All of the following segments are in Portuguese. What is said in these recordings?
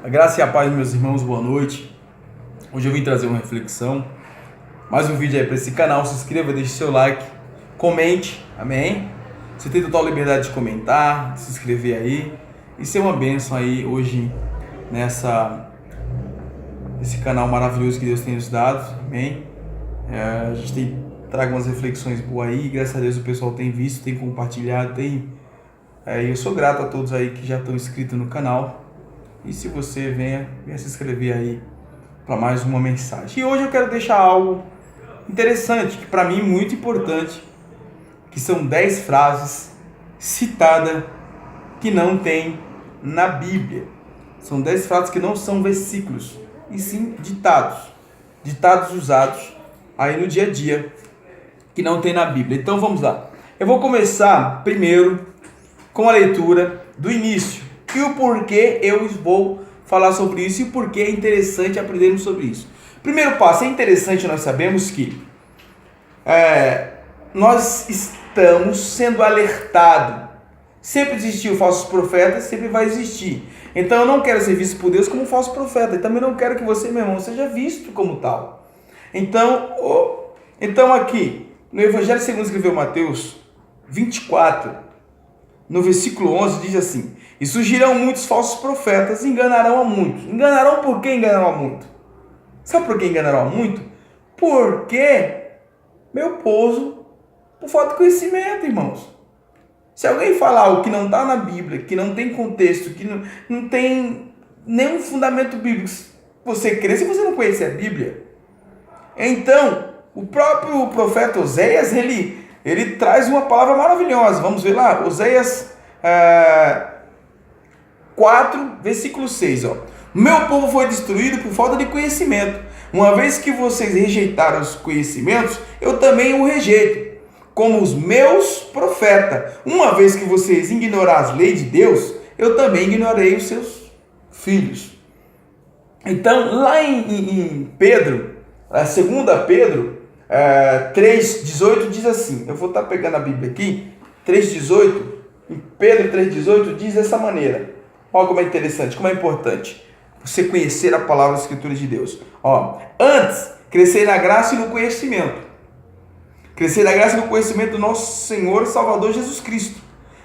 A graça e a paz, meus irmãos, boa noite. Hoje eu vim trazer uma reflexão. Mais um vídeo aí para esse canal. Se inscreva, deixe seu like, comente, amém? Você tem total liberdade de comentar, de se inscrever aí e ser uma bênção aí hoje esse canal maravilhoso que Deus tem nos dado, amém? A gente traga umas reflexões boas aí, graças a Deus o pessoal tem visto, tem compartilhado, eu sou grato a todos aí que já estão inscritos no canal. E se você venha se inscrever aí para mais uma mensagem. E hoje eu quero deixar algo interessante, que para mim é muito importante, que são 10 frases citadas que não tem na Bíblia. São 10 frases que não são versículos, e sim ditados. Ditados usados aí no dia a dia, que não tem na Bíblia. Então vamos lá. Eu vou começar primeiro com a leitura do início. E o porquê eu vou falar sobre isso e o porquê é interessante aprendermos sobre isso. Primeiro passo, é interessante nós sabemos que nós estamos sendo alertados. Sempre existiu falsos profetas, sempre vai existir. Então eu não quero ser visto por Deus como um falso profeta. E também não quero que você, meu irmão, seja visto como tal. Então aqui, no Evangelho segundo escreveu Mateus 24, no versículo 11, diz assim: e surgirão muitos falsos profetas e enganarão a muitos. Enganarão por que enganarão a muito? Sabe por que enganarão a muito? Porque, meu povo, por falta de conhecimento, irmãos. Se alguém falar algo que não está na Bíblia, que não tem contexto, que não tem nenhum fundamento bíblico, você crê se você não conhecer a Bíblia. Então, o próprio profeta Oséias, ele traz uma palavra maravilhosa. Vamos ver lá, Oséias 4, versículo 6. Meu povo foi destruído por falta de conhecimento. Uma vez que vocês rejeitaram os conhecimentos, eu também o rejeito, como os meus profetas. Uma vez que vocês ignoraram as leis de Deus, eu também ignorei os seus filhos. Então, lá em Pedro, 2 Pedro 3,18 diz assim, eu vou estar pegando a Bíblia aqui, 3,18, em Pedro 3,18 diz dessa maneira. Olha como é interessante, como é importante você conhecer a palavra da Escritura de Deus. Antes, crescer na graça e no conhecimento. Crescer na graça e no conhecimento do nosso Senhor e Salvador Jesus Cristo.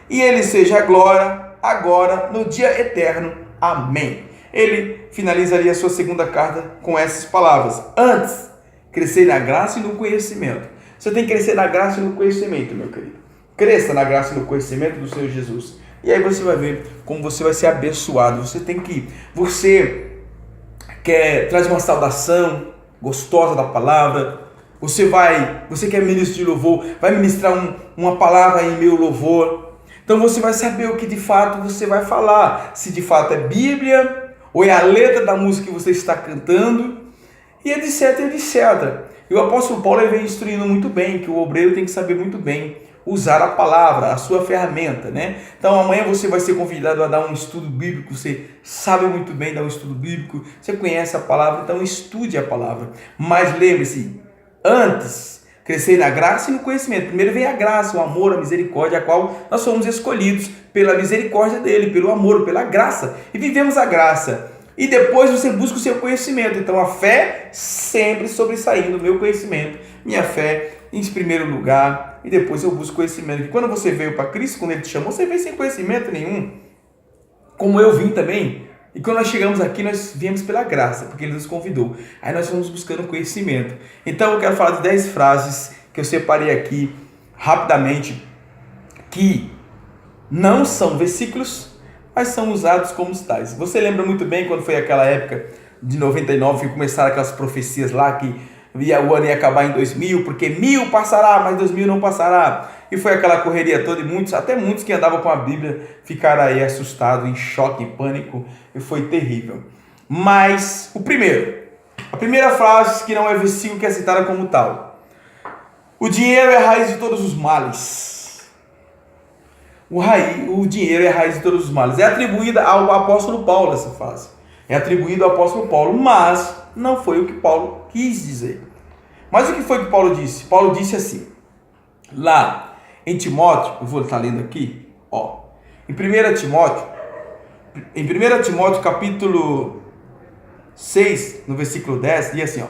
E Ele seja a glória, agora, no dia eterno. Amém. Ele finalizaria a sua segunda carta com essas palavras. Antes, crescer na graça e no conhecimento. Você tem que crescer na graça e no conhecimento, meu querido. Cresça na graça e no conhecimento do Senhor Jesus. E aí você vai ver como você vai ser abençoado. Você quer trazer uma saudação gostosa da palavra. Você quer ministro de louvor, vai ministrar uma palavra em meu louvor. Então você vai saber o que de fato você vai falar. Se de fato é Bíblia, ou é a letra da música que você está cantando, e etc, etc. E o apóstolo Paulo ele vem instruindo muito bem, que o obreiro tem que saber muito bem usar a palavra, a sua ferramenta, né? Então amanhã você vai ser convidado a dar um estudo bíblico, você sabe muito bem dar um estudo bíblico, você conhece a palavra, então estude a palavra. Mas lembre-se, antes, crescer na graça e no conhecimento. Primeiro vem a graça, o amor, a misericórdia, a qual nós somos escolhidos pela misericórdia dele, pelo amor, pela graça. E vivemos a graça. E depois você busca o seu conhecimento. Então a fé sempre sobressaindo o meu conhecimento. Minha fé em primeiro lugar. E depois eu busco conhecimento. E quando você veio para Cristo, quando Ele te chamou, você veio sem conhecimento nenhum. Como eu vim também. E quando nós chegamos aqui, nós viemos pela graça, porque Ele nos convidou. Aí nós fomos buscando conhecimento. Então eu quero falar de 10 frases que eu separei aqui rapidamente, que não são versículos, mas são usados como tais. Você lembra muito bem quando foi aquela época de 99, que começaram aquelas profecias lá, que o ano ia acabar em 2000, porque 1000 passará, mas 2000 não passará. E foi aquela correria toda, e até muitos que andavam com a Bíblia ficaram aí assustados, em choque, em pânico, e foi terrível. Mas a primeira frase que não é versículo, que é citada como tal: o dinheiro é a raiz de todos os males. O dinheiro é a raiz de todos os males. É atribuída ao apóstolo Paulo essa frase. É atribuída ao apóstolo Paulo, mas não foi o que Paulo quis dizer. Mas o que foi que Paulo disse? Paulo disse assim, lá em Timóteo, eu vou estar lendo aqui, em 1 Timóteo Em 1 Timóteo capítulo 6, no versículo 10, diz assim, ó: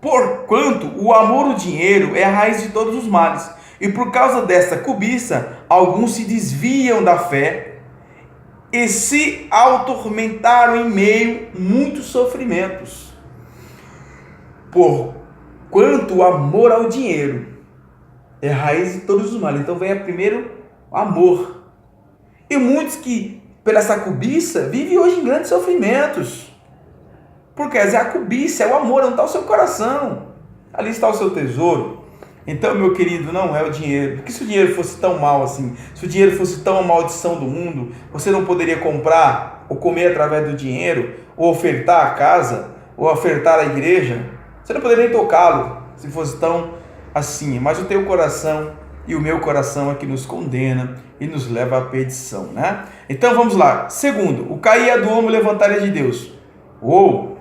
porquanto o amor ao dinheiro é a raiz de todos os males, e por causa dessa cobiça, alguns se desviam da fé e se atormentaram em meio a muitos sofrimentos. Porquanto o amor ao dinheiro é a raiz de todos os males. Então vem primeiro o amor. E muitos que, pela essa cobiça, vivem hoje em grandes sofrimentos. Porque é a cobiça, é o amor, onde está o seu coração. Ali está o seu tesouro. Então, meu querido, não é o dinheiro. Porque se o dinheiro fosse tão mal assim, se o dinheiro fosse tão a maldição do mundo, você não poderia comprar ou comer através do dinheiro, ou ofertar a casa, ou ofertar a igreja. Você não poderia nem tocá-lo, se fosse tão assim. Mas o teu coração e o meu coração é que nos condena e nos leva à perdição, né? Então, vamos lá. Segundo, o cair é do homem, levantar é de Deus. Uou!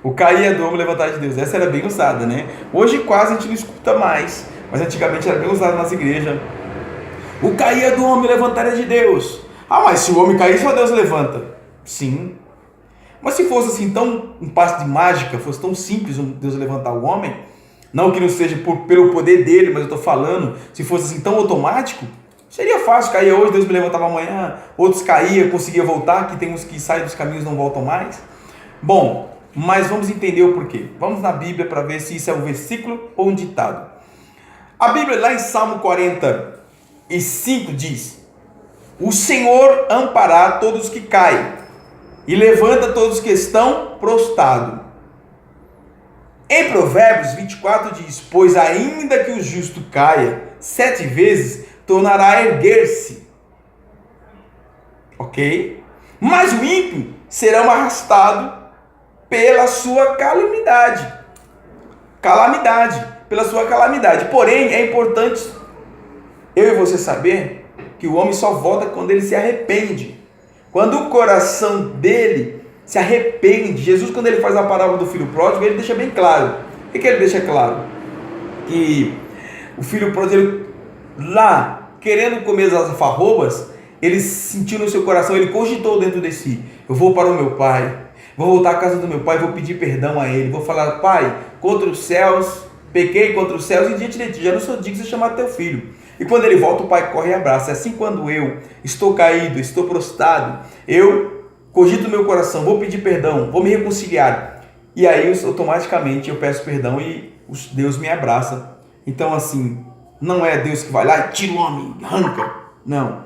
O cair é do homem, levantar de Deus. Essa era bem usada, né? Hoje quase a gente não escuta mais, mas antigamente era bem usada nas igrejas. O cair é do homem, levantar é de Deus. Ah, mas se o homem cair, só Deus levanta. Sim. Mas se fosse assim tão um passe de mágica, fosse tão simples Deus levantar o homem, não que não seja pelo poder dele, mas eu estou falando, se fosse assim tão automático, seria fácil. Cair hoje, Deus me levantava amanhã. Outros caíam, conseguia voltar, que tem uns que saem dos caminhos e não voltam mais. Bom, mas vamos entender o porquê. Vamos na Bíblia para ver se isso é um versículo ou um ditado. A Bíblia, lá em Salmo 45, diz: o Senhor ampará todos os que caem e levanta todos os que estão prostrados. Em Provérbios 24 diz: pois ainda que o justo caia 7 vezes, tornará a erguer-se. Ok? Mas o ímpio será arrastado pela sua calamidade, pela sua calamidade. Porém, é importante eu e você saber que o homem só volta quando ele se arrepende. Quando o coração dele se arrepende. Jesus, quando ele faz a parábola do filho pródigo, ele deixa bem claro. O que ele deixa claro? Que o filho pródigo, lá, querendo comer as alfarrobas, ele sentiu no seu coração, ele cogitou dentro de si: eu vou para o meu pai, vou voltar à casa do meu pai, vou pedir perdão a ele, vou falar: pai, contra os céus, pequei contra os céus e diante de ti, já não sou digno de ser chamado teu filho. E quando ele volta, o pai corre e abraça. É assim, quando eu estou caído, estou prostrado, eu cogito no meu coração, vou pedir perdão, vou me reconciliar, e aí automaticamente eu peço perdão e Deus me abraça. Então, assim, não é Deus que vai lá e tira o homem, arranca. Não.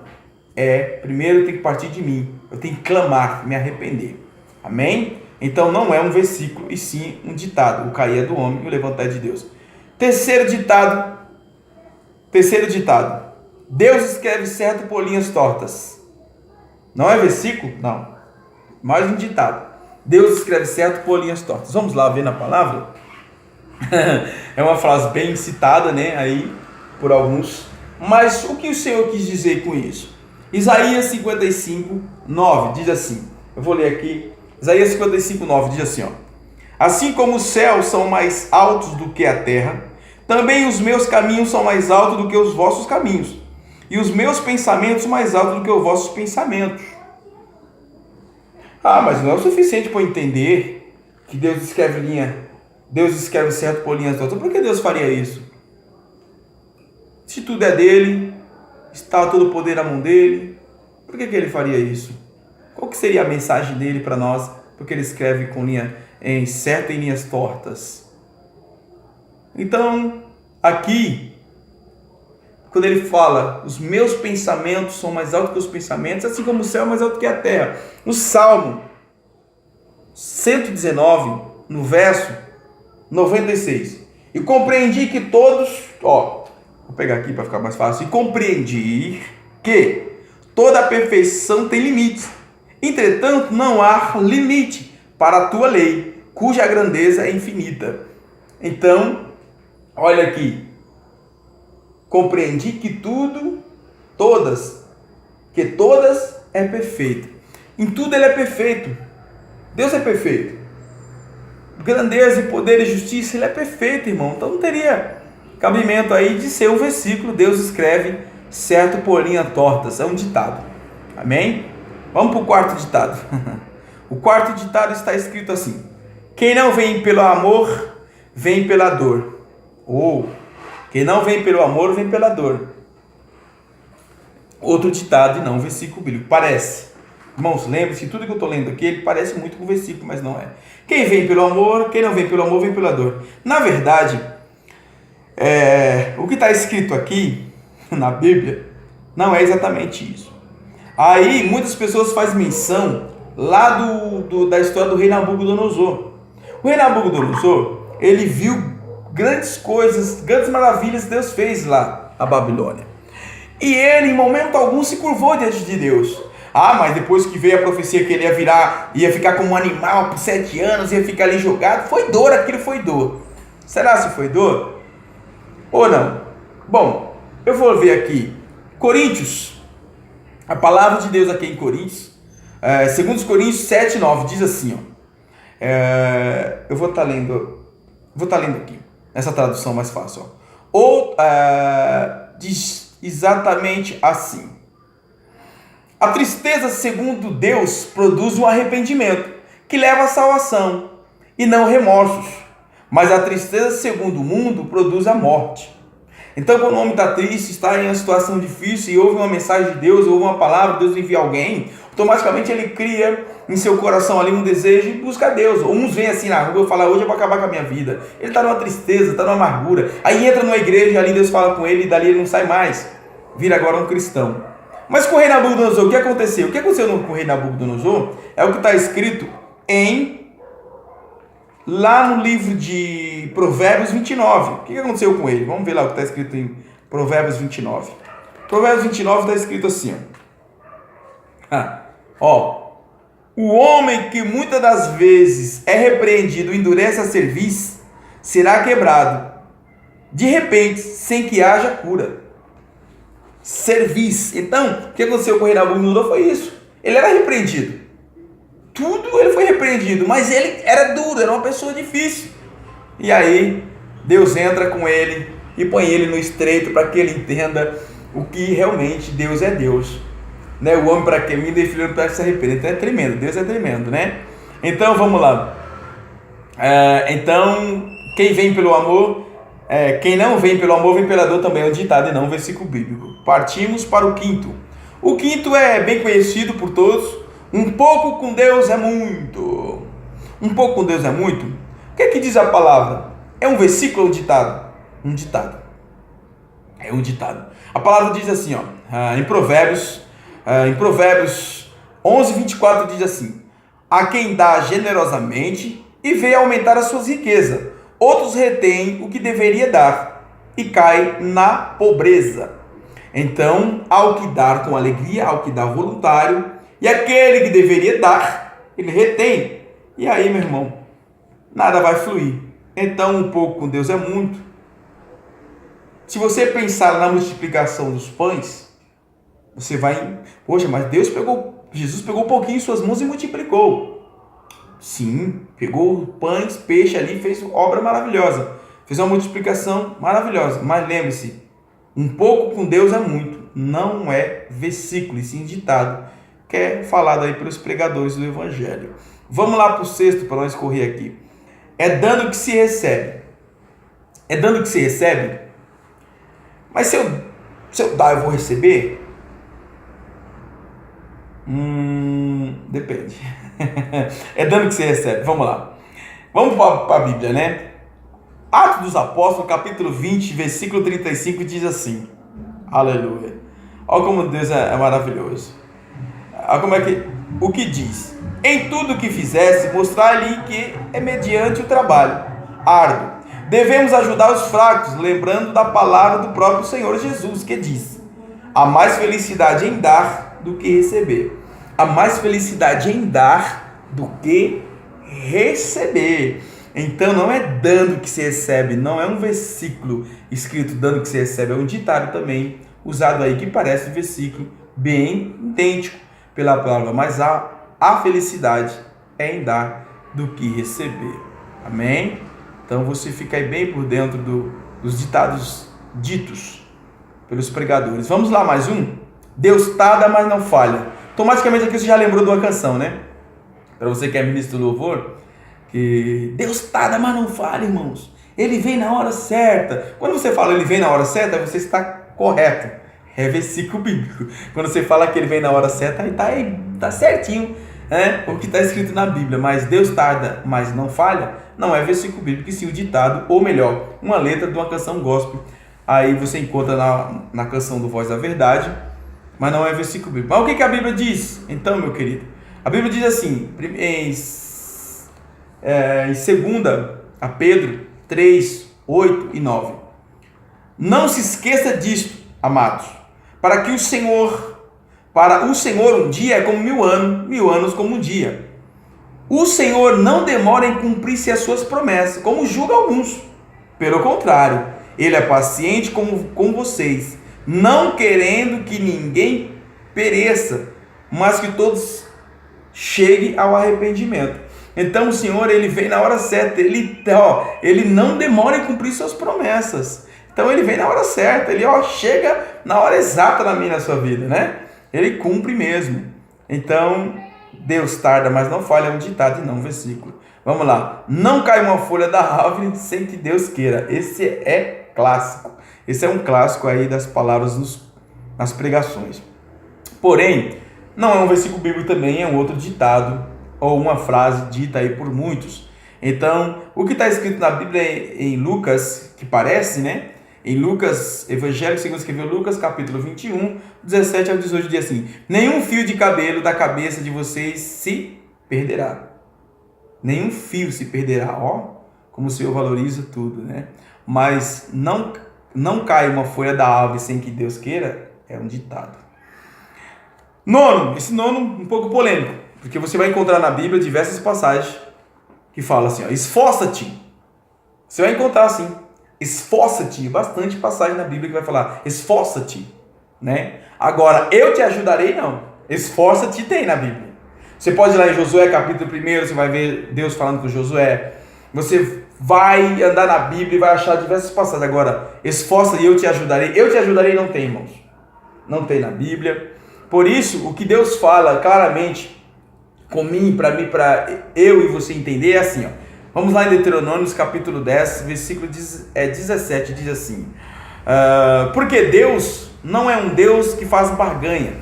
Primeiro tem que partir de mim. Eu tenho que clamar, me arrepender. Amém? Então não é um versículo, e sim um ditado. O cair é do homem e o levantar é de Deus. Terceiro ditado. Deus escreve certo por linhas tortas. Não é versículo? Não. Mais um ditado. Deus escreve certo por linhas tortas. Vamos lá ver na palavra? É uma frase bem citada, né? Aí, por alguns. Mas o que o Senhor quis dizer com isso? Isaías 55, 9 diz assim. Eu vou ler aqui. Isaías 55, 9 diz assim, ó: assim como os céus são mais altos do que a terra, também os meus caminhos são mais altos do que os vossos caminhos, e os meus pensamentos mais altos do que os vossos pensamentos. Ah, mas não é o suficiente para eu entender que Deus escreve certo por linhas tortas. Por que Deus faria isso? Se tudo é dele, está todo o poder na mão dele, por que ele faria isso? Qual que seria a mensagem dele para nós? Porque ele escreve com linha em certo em linhas tortas. Então, aqui, quando ele fala, os meus pensamentos são mais altos que os pensamentos, assim como o céu é mais alto que a terra. No Salmo 119, no verso 96, e compreendi que todos, vou pegar aqui para ficar mais fácil, e compreendi que toda a perfeição tem limites, entretanto não há limite para a tua lei, cuja grandeza é infinita. Então, olha aqui, compreendi que todas é perfeito. Em tudo ele é perfeito. Deus é perfeito. Grandeza e poder e justiça, ele é perfeito, irmão. Então não teria cabimento aí de ser um versículo. Deus escreve certo por linhas tortas. É um ditado. Amém? Vamos para o quarto ditado. O quarto ditado está escrito assim: quem não vem pelo amor, vem pela dor. Ou, quem não vem pelo amor, vem pela dor. Outro ditado e não um versículo bíblico. Parece. Irmãos, lembre-se, tudo que eu estou lendo aqui, ele parece muito com o versículo, mas não é. Quem vem pelo amor, quem não vem pelo amor, vem pela dor. Na verdade, o que está escrito aqui, na Bíblia, não é exatamente isso. Aí, muitas pessoas fazem menção lá da história do rei Nabucodonosor. O rei Nabucodonosor, ele viu grandes coisas, grandes maravilhas que Deus fez lá na Babilônia. E ele, em momento algum, se curvou diante de Deus. Mas depois que veio a profecia que ele ia ficar como um animal por 7 anos, ia ficar ali jogado, foi dor, aquilo foi dor. Será se foi dor? Ou não? Bom, eu vou ver aqui, Coríntios, a palavra de Deus aqui em Coríntios, 2 Coríntios 7, 9, diz assim, eu vou estar lendo aqui, essa tradução mais fácil. Diz exatamente assim: a tristeza segundo Deus produz um arrependimento que leva à salvação e não remorsos, mas a tristeza segundo o mundo produz a morte. Então, quando o homem está triste, está em uma situação difícil e ouve uma mensagem de Deus, ouve uma palavra, Deus envia alguém, automaticamente ele cria em seu coração ali um desejo e busca Deus. Uns vêm assim na rua e falam: hoje eu vou acabar com a minha vida. Ele está numa tristeza, está numa amargura. Aí entra numa igreja e ali Deus fala com ele e dali ele não sai mais. Vira agora um cristão. Mas com o rei Nabucodonosor, o que aconteceu? O que aconteceu com o rei Nabucodonosor é o que está escrito lá no livro de Provérbios 29. O que aconteceu com ele? Vamos ver lá o que está escrito em Provérbios 29. Provérbios 29 está escrito assim: o homem que muitas das vezes é repreendido e endurece a cerviz, será quebrado, de repente, sem que haja cura. Cerviz. Então, o que aconteceu com o rei Nabucodonosor foi isso. Ele era repreendido. Tudo ele foi repreendido, mas ele era duro, era uma pessoa difícil. E aí, Deus entra com ele e põe ele no estreito para que ele entenda o que realmente Deus é Deus. Né? O homem para que me dê filho para que se arrependa. Então é tremendo, Deus é tremendo, né? Então vamos lá. Então, quem vem pelo amor, quem não vem pelo amor, vem pela dor também, é um ditado e não um versículo bíblico. Partimos para o quinto. O quinto é bem conhecido por todos. Um pouco com Deus é muito. Um pouco com Deus é muito. O que é que diz a palavra? É um versículo ou um ditado? Um ditado. É um ditado. A palavra diz assim, em Provérbios 11, 24 diz assim: a quem dá generosamente e vê aumentar as suas riquezas, outros retêm o que deveria dar e cai na pobreza. Então, ao que dar com alegria, ao que dá voluntário, e aquele que deveria dar, ele retém. E aí, meu irmão, nada vai fluir. Então, um pouco com Deus é muito. Se você pensar na multiplicação dos pães, você vai... Poxa, mas Jesus pegou um pouquinho em suas mãos e multiplicou. Sim, pegou pães, peixe ali, fez obra maravilhosa. Fez uma multiplicação maravilhosa. Mas lembre-se, um pouco com Deus é muito. Não é versículo, e sim ditado, que é falado aí pelos pregadores do Evangelho. Vamos lá para o sexto, para nós correr aqui. É dando que se recebe. É dando que se recebe. Mas se eu dar, eu vou receber? Depende. É dando que se recebe. Vamos lá. Vamos para a Bíblia, né? Atos dos Apóstolos, capítulo 20, versículo 35, diz assim. Aleluia. Olha como Deus é maravilhoso. Olha como o que diz: em tudo que fizesse, mostrar-lhe que é mediante o trabalho árduo. Devemos ajudar os fracos, lembrando da palavra do próprio Senhor Jesus, que diz: há mais felicidade em dar do que receber. Há mais felicidade em dar do que receber. Então não é dando que se recebe, não é um versículo escrito dando que se recebe, é um ditado também usado aí que parece um versículo bem idêntico pela palavra, mas a felicidade é em dar do que receber. Amém? Então você fica aí bem por dentro dos ditados ditos pelos pregadores. Vamos lá, mais um. Deus tarda, mas não falha. Automaticamente aqui você já lembrou de uma canção, né? Para você que é ministro do louvor, que Deus tarda, mas não falha, irmãos. Ele vem na hora certa. Quando você fala ele vem na hora certa, você está correto. É versículo bíblico. Quando você fala que ele vem na hora certa, aí tá certinho, né? O que está escrito na Bíblia. Mas Deus tarda, mas não falha, não é versículo bíblico, e sim o ditado, ou melhor, uma letra de uma canção gospel. Aí você encontra na canção do Voz da Verdade, mas não é versículo bíblico. Mas o que a Bíblia diz? Então, meu querido, a Bíblia diz assim, em 2 a Pedro 3, 8 e 9. Não se esqueça disto, amados, para o Senhor um dia é como 1000 anos, 1000 anos como um dia. O Senhor não demora em cumprir-se as suas promessas, como julga alguns. Pelo contrário, Ele é paciente com vocês, não querendo que ninguém pereça, mas que todos cheguem ao arrependimento. Então o Senhor, Ele vem na hora certa, Ele não demora em cumprir suas promessas. Então Ele vem na hora certa, Ele chega na hora exata na minha e na sua vida, né? Ele cumpre mesmo. Então, Deus tarda, mas não falha, é um ditado e não um versículo. Vamos lá. Não cai uma folha da árvore sem que Deus queira. Esse é clássico. Esse é um clássico aí das palavras nas pregações. Porém, não é um versículo bíblico também, é um outro ditado ou uma frase dita aí por muitos. Então, o que está escrito na Bíblia em Lucas, que parece, né? Em Lucas, Evangelho segundo escreveu Lucas, capítulo 21, 17 ao 18, diz assim: nenhum fio de cabelo da cabeça de vocês se perderá. Nenhum fio se perderá. Como o Senhor valoriza tudo, né? Mas não cai uma folha da árvore sem que Deus queira, é um ditado. Esse nono um pouco polêmico, porque você vai encontrar na Bíblia diversas passagens que falam assim, esforça-te. Você vai encontrar assim, esforça-te, bastante passagem na Bíblia que vai falar, esforça-te, né? Agora, eu te ajudarei, não. Esforça-te tem na Bíblia. Você pode ir lá em Josué, capítulo 1, você vai ver Deus falando com Josué. Você vai andar na Bíblia e vai achar diversas passagens. Agora, esforça e eu te ajudarei não tem, irmãos. Não tem na Bíblia. Por isso, o que Deus fala claramente comigo, para eu e você entender, é assim, Vamos lá em Deuteronômio, capítulo 10, versículo 17, diz assim: porque Deus não é um Deus que faz barganha.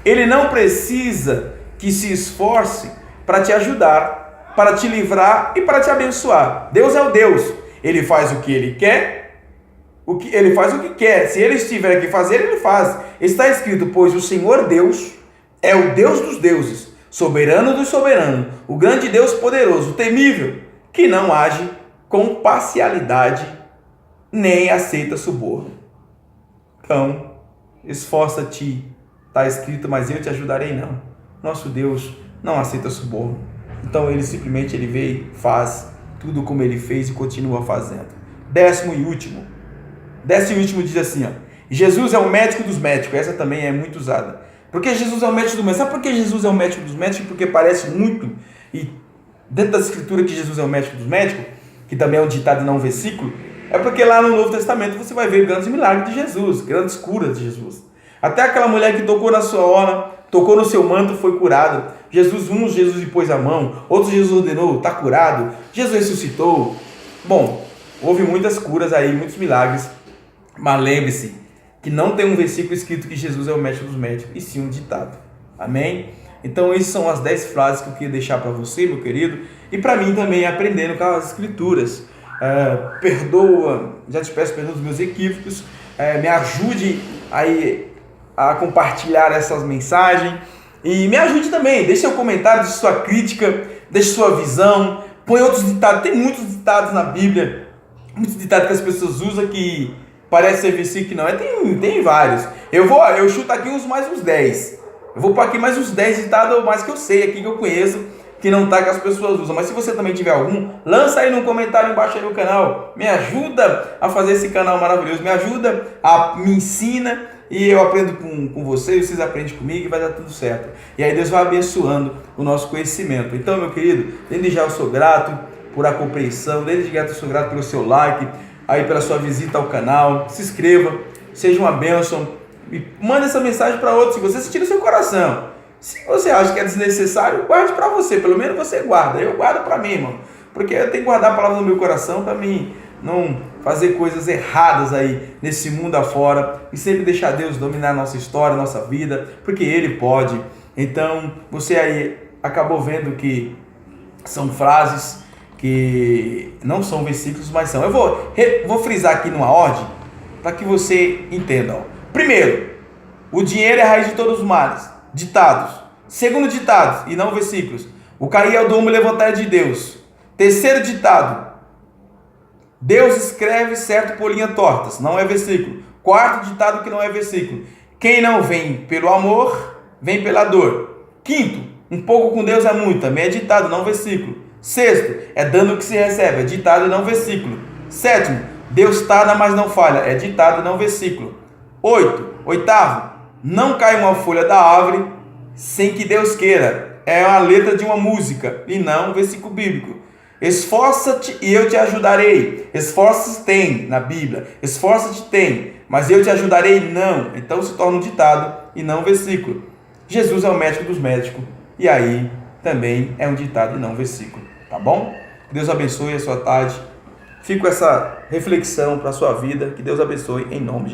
Ele não precisa que se esforce para te ajudar, para te livrar e para te abençoar. Deus é o Deus. Ele faz o que Ele quer, Ele faz o que quer. Se Ele estiver que fazer, Ele faz. Está escrito, pois o Senhor Deus é o Deus dos deuses, soberano dos soberanos, o grande Deus poderoso, o temível, que não age com parcialidade, nem aceita suborno. Então, esforça-te, está escrito, mas eu te ajudarei não. Nosso Deus não aceita suborno. Então, Ele simplesmente veio, faz tudo como Ele fez e continua fazendo. Décimo e último diz assim, Jesus é o médico dos médicos. Essa também é muito usada. Porque Jesus é o médico dos médicos. Sabe por que Jesus é o médico dos médicos? Porque parece muito, e dentro da escritura que Jesus é o médico dos médicos, que também é um ditado e não um versículo, é porque lá no Novo Testamento você vai ver grandes milagres de Jesus, grandes curas de Jesus. Até aquela mulher que tocou na sua orla, tocou no seu manto, foi curada. Jesus lhe pôs a mão, outros Jesus ordenou, está curado. Jesus ressuscitou. Bom, houve muitas curas aí, muitos milagres, mas lembre-se que não tem um versículo escrito que Jesus é o médico dos médicos, e sim um ditado. Amém? Então, essas são as 10 frases que eu queria deixar para você, meu querido, e para mim também, aprendendo com as escrituras. Perdoa, já te peço perdão dos meus equívocos, me ajude aí a compartilhar essas mensagens, e me ajude também, deixe seu comentário, deixe sua crítica, deixe sua visão, põe outros ditados. Tem muitos ditados na Bíblia, muitos ditados que as pessoas usam que parece ser versículo que não é, tem vários. Eu chuto aqui mais uns 10. Eu vou pôr aqui mais uns 10 ditados, mais que eu sei aqui, que eu conheço, que não tá, que as pessoas usam. Mas se você também tiver algum, lança aí no comentário embaixo aí no canal. Me ajuda a fazer esse canal maravilhoso. Me ensina, e eu aprendo com vocês aprendem comigo, e vai dar tudo certo. E aí Deus vai abençoando o nosso conhecimento. Então, meu querido, desde já eu sou grato por a compreensão, desde já eu sou grato pelo seu like, aí pela sua visita ao canal. Se inscreva, seja uma bênção. E manda essa mensagem para outros. Se você sentir no seu coração, Se você acha que é desnecessário, guarde para você. Pelo menos você guarda. Eu guardo para mim, irmão. Porque eu tenho que guardar a palavra no meu coração para mim não fazer coisas erradas aí nesse mundo afora. E sempre deixar Deus dominar a nossa história, a nossa vida. Porque Ele pode. Então, você aí acabou vendo que são frases que não são versículos, mas são. Eu vou frisar aqui numa ordem para que você entenda. Ó. Primeiro, o dinheiro é a raiz de todos os males. Ditados. Segundo, ditados, e não versículos. O cair é o domo e levantar é de Deus. Terceiro ditado. Deus escreve certo por linha tortas. Não é versículo. Quarto ditado que não é versículo. Quem não vem pelo amor, vem pela dor. Quinto, um pouco com Deus é muito. Também é ditado, não versículo. Sexto, é dando o que se recebe. É ditado e não versículo. Sétimo, Deus tarda, mas não falha. É ditado e não versículo. Oitavo, não cai uma folha da árvore sem que Deus queira. É a letra de uma música e não um versículo bíblico. Esforça-te e eu te ajudarei. Esforça-te tem na Bíblia. Esforça-te tem, mas eu te ajudarei não. Então se torna um ditado e não um versículo. Jesus é o médico dos médicos e aí também é um ditado e não um versículo. Tá bom? Deus abençoe a sua tarde. Fico com essa reflexão para a sua vida. Que Deus abençoe em nome de Jesus.